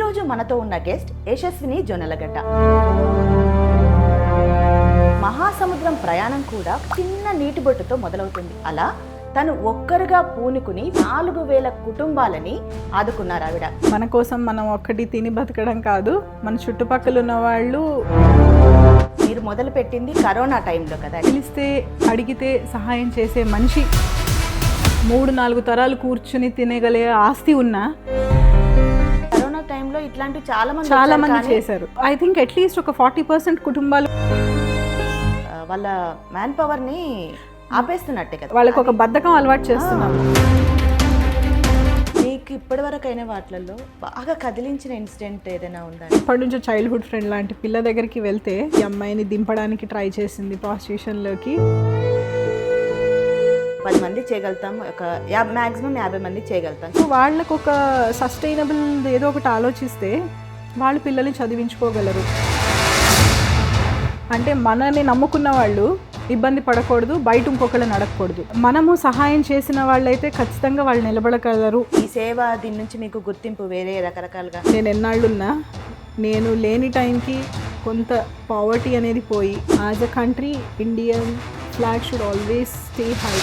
ఈరోజు మనతో ఉన్న గెస్ట్ యశస్విని జొన్నలగడ్డ. మహాసముద్రం ప్రయాణం కూడా చిన్న నీటి బొట్టుతో మొదలవుతుంది. అలా తను ఒక్కరుగా పూనుకుని 4000 కుటుంబాలని ఆదుకున్నారు ఆవిడ. మన కోసం మనం ఒక్కటి తిని బతకడం కాదు, మన చుట్టుపక్కల ఉన్న వాళ్ళు. మీరు మొదలు పెట్టింది కరోనా టైంలో కదా. పిలిస్తే అడిగితే సహాయం చేసే మనిషి, 3-4 తరాలు కూర్చుని తినగలిగే ఆస్తి ఉన్నా కరోనా టైంలో ఇట్లాంటివి చాలా మంది చేశారు. ఐ థింక్ అట్లీస్ట్ ఒక 40% కుటుంబాలు వాళ్ళ మ్యాన్ పవర్ని ఆపేస్తున్నట్టే కదా. వాళ్ళకి ఒక బద్ధకం అలవాటు చేస్తున్నాం. మీకు ఇప్పటి వరకు అయిన వాటిల్లో బాగా కదిలించిన ఇన్సిడెంట్ ఏదైనా ఉందా? ఇప్పటి నుంచి చైల్డ్హుడ్ ఫ్రెండ్ లాంటి పిల్ల దగ్గరికి వెళ్తే ఈ అమ్మాయిని దింపడానికి ట్రై చేసింది ప్రాస్టిట్యూషన్లోకి. 10 మంది చేయగలుగుతాం, ఒక మ్యాక్సిమం 50 మంది చేయగలుగుతాం. సో వాళ్ళకు ఒక సస్టైనబుల్ ఏదో ఒకటి ఆలోచిస్తే వాళ్ళు పిల్లల్ని చదివించుకోగలరు. అంటే మనల్ని నమ్ముకున్న వాళ్ళు ఇబ్బంది పడకూడదు, బయట ఇంకొకళ్ళని అడగకూడదు. మనము సహాయం చేసిన వాళ్ళైతే ఖచ్చితంగా వాళ్ళు నిలబడగలరు. ఈ సేవ దీని నుంచి మీకు గుర్తింపు వేరే రకరకాలుగా. నేను ఎన్నాళ్ళున్నా నేను లేని టైంకి కొంత పావర్టీ అనేది పోయి, as a country Indian flag should always stay high.